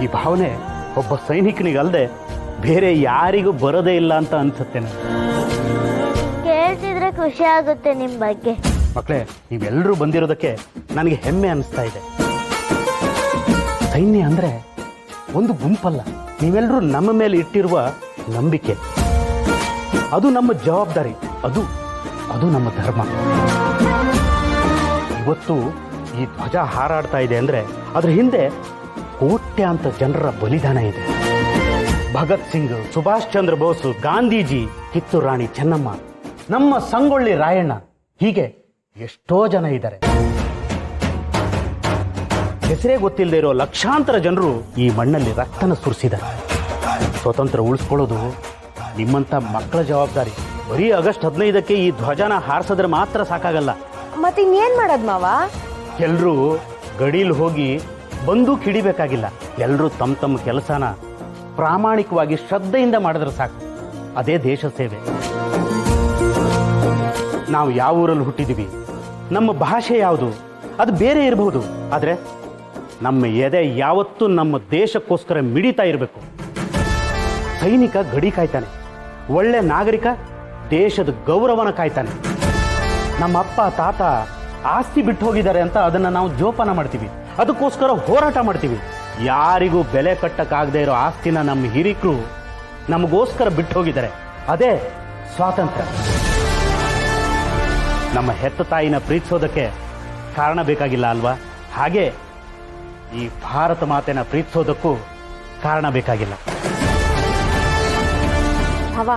ಈ ಭಾವನೆ ಒಬ್ಬ ಸೈನಿಕನಿಗಲ್ಲದೆ ಬೇರೆ ಯಾರಿಗೂ ಬರೋದೇ ಇಲ್ಲ ಅಂತ ಅನ್ಸುತ್ತೆ ನನಗೆ. ಕೇಳ್ತಿದ್ರೆ ಖುಷಿ ಆಗುತ್ತೆ ನಿಮ್ಮ ಬಗ್ಗೆ. ಮಕ್ಕಳೇ, ನೀವೆಲ್ಲರೂ ಬಂದಿರೋದಕ್ಕೆ ನನಗೆ ಹೆಮ್ಮೆ ಅನಿಸ್ತಾ ಇದೆ. ಸೈನ್ಯ ಅಂದರೆ ಒಂದು ಗುಂಪಲ್ಲ, ನೀವೆಲ್ಲರೂ ನಮ್ಮ ಮೇಲೆ ಇಟ್ಟಿರುವ ನಂಬಿಕೆ. ಅದು ನಮ್ಮ ಜವಾಬ್ದಾರಿ, ಅದು ನಮ್ಮ ಧರ್ಮ. ಇವತ್ತು ಈ ಧ್ವಜ ಹಾರಾಡ್ತಾ ಇದೆ ಅಂದರೆ ಅದ್ರ ಹಿಂದೆ ಕೋಟ್ಯಾಂತರ ಜನರ ಬಲಿದಾನ ಇದೆ. ಭಗತ್ ಸಿಂಗ್, ಸುಭಾಷ್ ಚಂದ್ರ ಬೋಸ್, ಗಾಂಧೀಜಿ, ಕಿತ್ತೂರು ರಾಣಿ ಚೆನ್ನಮ್ಮ, ನಮ್ಮ ಸಂಗೊಳ್ಳಿ ರಾಯಣ್ಣ, ಹೀಗೆ ಎಷ್ಟೋ ಜನ ಇದ್ದಾರೆ. ಹೆಸರೇ ಗೊತ್ತಿಲ್ಲದೆ ಇರೋ ಲಕ್ಷಾಂತರ ಜನರು ಈ ಮಣ್ಣಲ್ಲಿ ರಕ್ತನ ಸುರಿಸಿದ್ದಾರೆ. ಸ್ವತಂತ್ರ ಉಳಿಸ್ಕೊಳ್ಳೋದು ನಿಮ್ಮಂಥ ಮಕ್ಕಳ ಜವಾಬ್ದಾರಿ. ಬರೀ ಆಗಸ್ಟ್ 15ಕ್ಕೆ ಈ ಧ್ವಜನ ಹಾರಿಸಿದ್ರೆ ಮಾತ್ರ ಸಾಕಾಗಲ್ಲ. ಮತ್ತೆ ಇನ್ನೇನ್ ಮಾಡೋದ್ ಮಾವ? ಎಲ್ಲರೂ ಗಡೀಲಿ ಹೋಗಿ ಬಂದೂಕ್ ಹಿಡಿಬೇಕಾಗಿಲ್ಲ. ಎಲ್ಲರೂ ತಮ್ಮ ತಮ್ಮ ಕೆಲಸನ ಪ್ರಾಮಾಣಿಕವಾಗಿ ಶ್ರದ್ಧೆಯಿಂದ ಮಾಡಿದ್ರೆ ಸಾಕು. ಅದೇ ದೇಶ ಸೇವೆ. ನಾವು ಯಾವ ಊರಲ್ಲಿ ಹುಟ್ಟಿದೀವಿ, ನಮ್ಮ ಭಾಷೆ ಯಾವುದು, ಅದು ಬೇರೆ ಇರಬಹುದು, ಆದರೆ ನಮ್ಮ ಎದೆ ಯಾವತ್ತೂ ನಮ್ಮ ದೇಶಕ್ಕೋಸ್ಕರ ಮಿಡಿತಾ ಇರಬೇಕು. ಸೈನಿಕ ಗಡಿ ಕಾಯ್ತಾನೆ, ಒಳ್ಳೆ ನಾಗರಿಕ ದೇಶದ ಗೌರವನ ಕಾಯ್ತಾನೆ. ನಮ್ಮ ಅಪ್ಪ ತಾತ ಆಸ್ತಿ ಬಿಟ್ಟು ಹೋಗಿದ್ದಾರೆ ಅಂತ ಅದನ್ನು ನಾವು ಜೋಪಾನ ಮಾಡ್ತೀವಿ, ಅದಕ್ಕೋಸ್ಕರ ಹೋರಾಟ ಮಾಡ್ತೀವಿ. ಯಾರಿಗೂ ಬೆಲೆ ಕಟ್ಟಕ್ಕಾಗದೇ ಇರೋ ಆಸ್ತಿನ ನಮ್ಮ ಹಿರಿಕರು ನಮಗೋಸ್ಕರ ಬಿಟ್ಟು ಹೋಗಿದ್ದಾರೆ. ಅದೇ ಸ್ವಾತಂತ್ರ್ಯ. ನಮ್ಮ ಹೆತ್ತ ತಾಯಿನ ಪ್ರೀತಿಸೋದಕ್ಕೆ ಕಾರಣ ಬೇಕಾಗಿಲ್ಲ ಅಲ್ವಾ? ಹಾಗೆ ಈ ಭಾರತ ಮಾತೆನ ಪ್ರೀತಿಸೋದಕ್ಕೂ ಕಾರಣ ಬೇಕಾಗಿಲ್ಲ. ಅವ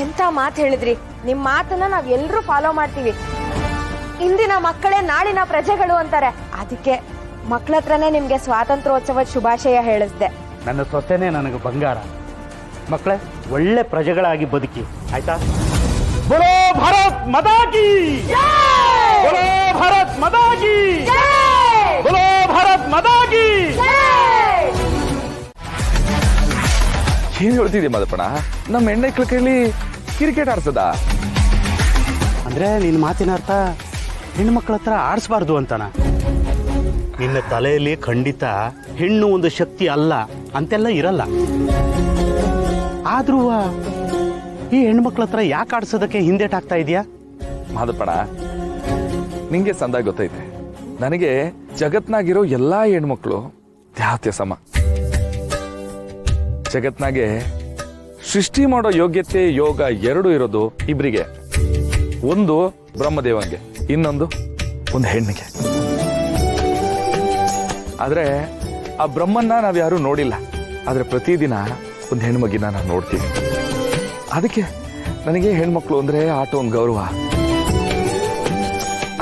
ಎಂತ ಮಾತು ಹೇಳಿದ್ರಿ. ನಿಮ್ ಮಾತನ್ನ ನಾವ್ ಎಲ್ರೂ ಫಾಲೋ ಮಾಡ್ತೀವಿ. ಇಂದಿನ ಮಕ್ಕಳೇ ನಾಳಿನ ಪ್ರಜೆಗಳು ಅಂತಾರೆ. ಅದಕ್ಕೆ ಮಕ್ಕಳ ಹತ್ರನೇ ನಿಮ್ಗೆ ಸ್ವಾತಂತ್ರ್ಯೋತ್ಸವದ ಶುಭಾಶಯ ಹೇಳಿಸ್ದೆ. ನನ್ನ ಸೊಸೆನೇ ನನಗೆ ಬಂಗಾರ. ಮಕ್ಕಳೇ, ಒಳ್ಳೆ ಪ್ರಜೆಗಳಾಗಿ ಬದುಕಿ, ಆಯ್ತಾ? बोलो भारत माता की जय! बोलो भारत माता की जय! बोलो भारत माता की जय! ಏನ್ ಹೇಳ್ತಿದ್ದೆ ಮದಪ್ಪಣ? ನಮ್ಮ ಹೆಣ್ಣೈಕ್ಳ ಕೈಲಿ ಕ್ರಿಕೆಟ್ ಆಡ್ಸದ ಅಂದ್ರೆ ನಿನ್ನ ಮಾತಿನ ಅರ್ಥ ಹೆಣ್ಣು ಮಕ್ಕಳ ಹತ್ರ ಆಡಿಸಬಾರ್ದು ಅಂತನ? ನಿನ್ನ ತಲೆಯಲ್ಲಿ ಖಂಡಿತ ಹೆಣ್ಣು ಒಂದು ಶಕ್ತಿ ಅಲ್ಲ ಅಂತೆಲ್ಲ ಇರಲ್ಲ. ಆದ್ರೂ ಈ ಹೆಣ್ಮಕ್ಳ ಹತ್ರ ಯಾಕೆ ಆಡ್ಸೋದಕ್ಕೆ ಹಿಂದೇಟಾಗ್ತಾ ಇದೆಯಾ? ಮಾದಪ್ಪಣ, ನಿಂಗೆ ಸಂದಾಗಿ ಗೊತ್ತೈತೆ, ನನಗೆ ಜಗತ್ನಾಗಿರೋ ಎಲ್ಲಾ ಹೆಣ್ಮಕ್ಳು ತ್ಯಾತ್ಯ ಸಮ. ಜಗತ್ನಾಗೆ ಸೃಷ್ಟಿ ಮಾಡೋ ಯೋಗ್ಯತೆ ಯೋಗ ಎರಡು ಇರೋದು ಇಬ್ರಿಗೆ. ಒಂದು ಬ್ರಹ್ಮದೇವಂಗೆ, ಇನ್ನೊಂದು ಒಂದು ಹೆಣ್ಣಿಗೆ. ಆದ್ರೆ ಆ ಬ್ರಹ್ಮನ್ನ ನಾವ್ಯಾರು ನೋಡಿಲ್ಲ, ಆದ್ರೆ ಪ್ರತಿದಿನ ಒಂದು ಹೆಣ್ಮಗಿನ ನಾವು ನೋಡ್ತೀವಿ. ಅದಕ್ಕೆ ನನಗೆ ಹೆಣ್ಮಕ್ಳು ಅಂದ್ರೆ ಆಟ ಒಂದು ಗೌರವ.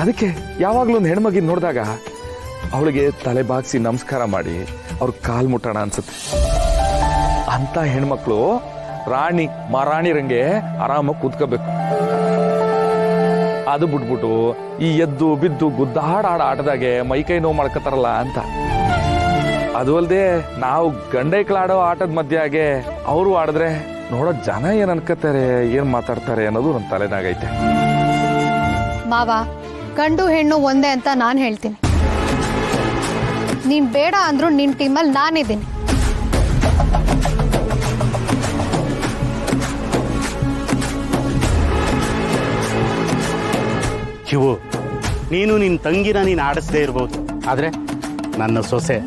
ಅದಕ್ಕೆ ಯಾವಾಗ್ಲೂ ಒಂದು ಹೆಣ್ಮಗಿನ ನೋಡಿದಾಗ ಅವಳಿಗೆ ತಲೆ ಬಾಗಿಸಿ ನಮಸ್ಕಾರ ಮಾಡಿ ಅವ್ರ ಕಾಲ್ ಮುಟ್ಟೋಣ ಅನ್ಸುತ್ತೆ. ಅಂತ ಹೆಣ್ಮಕ್ಳು ರಾಣಿ ಮಹಾರಾಣಿರಂಗೆ ಆರಾಮಾಗಿ ಕೂತ್ಕೋಬೇಕು. ಅದು ಬಿಟ್ಬಿಟ್ಟು ಈ ಎದ್ದು ಬಿದ್ದು ಗುದ್ದಾಡ ಆಟದಾಗೆ ಮೈಕೈ ನೋವು ಮಾಡ್ಕೋತಾರಲ್ಲ ಅಂತ. ಅದು ಅಲ್ಲದೆ ನಾವು ಗಂಡೈಕ್ಳಾಡೋ ಆಟದ ಮಧ್ಯಾಗೆ ಅವರು ಆಡಿದ್ರೆ ನೋಡೋ ಜನ ಏನ್ ಅನ್ಕೋತಾರೆ, ಏನ್ ಮಾತಾಡ್ತಾರೆ ಅನ್ನೋದು ನನ್ನ ತಲೆನಾಗೈತೆ. ಮಾವ, ಗಂಡು ಹೆಣ್ಣು ಒಂದೇ ಅಂತ ನಾನು ಹೇಳ್ತೀನಿ. ನೀನ್ ಬೇಡ ಅಂದ್ರೂ ನಿನ್ ಟೀಮಲ್ಲಿ ನಾನಿದ್ದೀನಿ. ಶಿವು, ನೀನು ನಿನ್ನ ತಂಗಿನ ನೀನು ಆಡಿಸದೇ ಇರ್ಬೋದು, ಆದ್ರೆ ನನ್ನ ಸೊಸೆ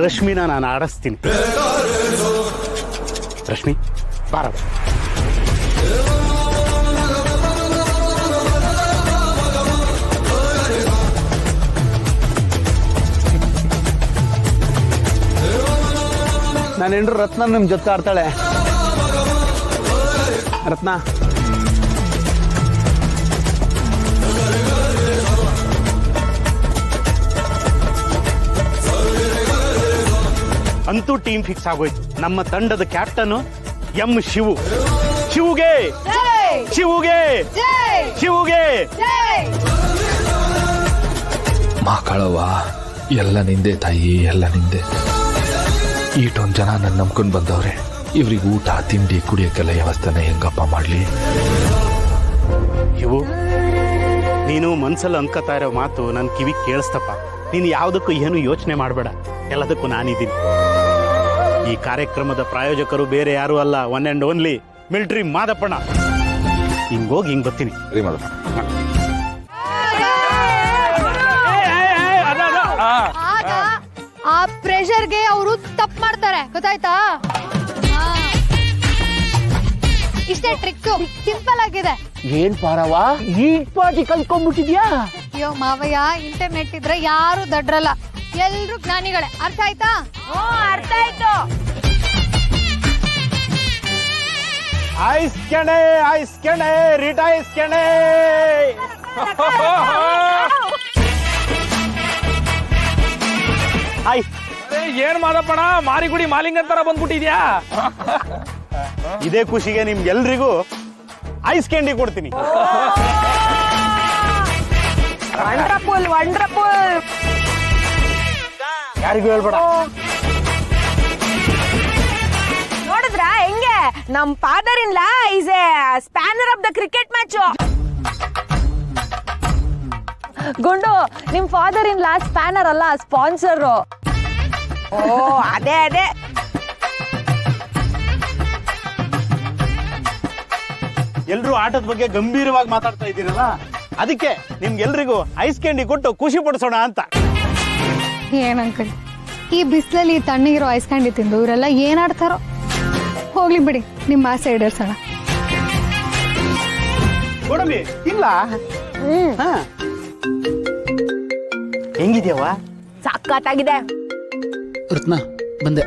ರಶ್ಮಿನ ನಾನು ಆಡಿಸ್ತೀನಿ. ರಶ್ಮಿ, ಬಾರ. ನನ್ನ ಹೆಂಡ್ರು ರತ್ನ ನಿಮ್ ಜೊತೆ ಆಡ್ತಾಳೆ. ರತ್ನ, ಅಂತೂ ಟೀಮ್ ಫಿಕ್ಸ್ ಆಗೋಯ್ತು. ನಮ್ಮ ತಂಡದ ಕ್ಯಾಪ್ಟನ್ ಎಂ ಶಿವು. ಶಿವುಗೆ ಶಿವುಗೆ ಶಿವುಗೆ ಮಕ್ಕಳವ್ವ, ಎಲ್ಲ ನಿಂದೆ ತಾಯಿ, ಎಲ್ಲ ನಿಂದೆ. ಈಟೊಂದು ಜನ ನನ್ನ ನಂಬ್ಕೊಂಡು ಬಂದವ್ರೆ. ಇವ್ರಿಗೆ ಊಟ ತಿಂಡಿ ಕುಡಿಯೋಕ್ಕೆಲ್ಲ ವ್ಯವಸ್ಥೆನ ಹೆಂಗಪ್ಪ ಮಾಡ್ಲಿ? ಶಿವು, ನೀನು ಮನ್ಸಲ್ಲಿ ಅನ್ಕೋತಾ ಇರೋ ಮಾತು ನನ್ನ ಕಿವಿ ಕೇಳಿಸ್ತಪ್ಪ. ನೀನು ಯಾವುದಕ್ಕೂ ಏನು ಯೋಚನೆ ಮಾಡಬೇಡ, ಎಲ್ಲದಕ್ಕೂ ನಾನಿದ್ದೀನಿ. ಈ ಕಾರ್ಯಕ್ರಮದ ಪ್ರಾಯೋಜಕರು ಬೇರೆ ಯಾರು ಅಲ್ಲ, ಒನ್ ಆ್ಯಂಡ್ ಓನ್ಲಿ ಮಿಲಿಟರಿ ಮಾದಪ್ಪಣ್ಣ. ಹಿಂಗೋಗಿ ಹಿಂಗೆ ಬರ್ತೀನಿ. ಸರಿ ಮಾದಪ್ಪ. ಆಗ ಆ ಪ್ರೆಷರ್ಗೆ ಅವರು ತಪ್ಪು ಮಾಡ್ತಾರೆ, ಗೊತ್ತಾಯ್ತಾ? ಇಷ್ಟೇ ಟ್ರಿಕ್, ಸಿಂಪಲ್ ಆಗಿದೆ. ಏನ್ ಪಾರವ ಈಟ್ ಪಾಟಿ ಕಲ್ತ್ಕೊಂಡ್ಬಿಟ್ಟಿದ್ಯಾ? ಅಯ್ಯೋ ಮಾವಯ್ಯ, ಇಂಟರ್ನೆಟ್ ಇದ್ರೆ ಯಾರು ದಡ್ರಲ್ಲ, ಎಲ್ರು ಜ್ಞಾನಿಗಳೇ. ಅರ್ಥ ಆಯ್ತಾ? ಅರ್ಥ ಆಯ್ತು. ಐಸ್ಕೆಣೆ ರೀಟಾ ಐಸ್ಕೆಣೆ. ಹಾಯ್, ಏನ್ ಮಾದಪ್ಪಣ ಮಾರಿಗುಡಿ ಮಾಲಿಂಗನ್ ತರ ಬಂದ್ಬಿಟ್ಟಿದ್ಯಾ? ಇದೇ ಖುಷಿಗೆ ನಿಮ್ಗೆಲ್ರಿಗೂ ಐಸ್ ಕ್ಯಾಂಡಿ ಕೊಡ್ತೀನಿ. Wonderful wonderful. ಯಾರಿಗೂ ಹೇಳ್ಬೇಡ. ನೋಡಿದ್ರ ಹೆಂಗೆ ನಮ್ father in law is A spanner of the cricket match. ಗುಂಡು, ನಿಮ್ ಫಾದರ್ ಇನ್ ಲಾ ಸ್ಪ್ಯಾನರ್ ಅಲ್ಲ, ಸ್ಪಾನ್ಸರ್. ಓ ಅದೇ ಅದೇ. ಎಲ್ರು ಆಟದ ಬಗ್ಗೆ ಗಂಭೀರವಾಗಿ ಮಾತಾಡ್ತಾ ಇದ್ದೀರಲ್ಲ, ಅದಕ್ಕೆ ನಿಮ್ಗೆಲ್ರಿಗೂ ಐಸ್ ಕ್ಯಾಂಡಿ ಕೊಟ್ಟು ಖುಷಿ ಪಡಿಸೋಣ ಅಂತ. ಏನ್ ಅಂಕಲ್, ಈ ಬಿಸಿಲಲ್ಲಿ ತಣ್ಣಗಿರೋ ಐಸ್ ಕ್ಯಾಂಡಿ ತಿಂದು ಇವರೆಲ್ಲ ಏನಾಡ್ತಾರೋ. ಹೋಗ್ಲಿ ಬಿಡಿ, ನಿಮ್ಮ ಆಸೆ ಈಡೇರ್ಸೋಣ. ಕೊಡಮಿ ಇಲ್ಲ. ಹಾ. ಹೆಂಗಿದ್ಯವ್ವ? ಸಖತ್ತಾಗಿದೆ. ರತ್ನ ಬಂದೆ.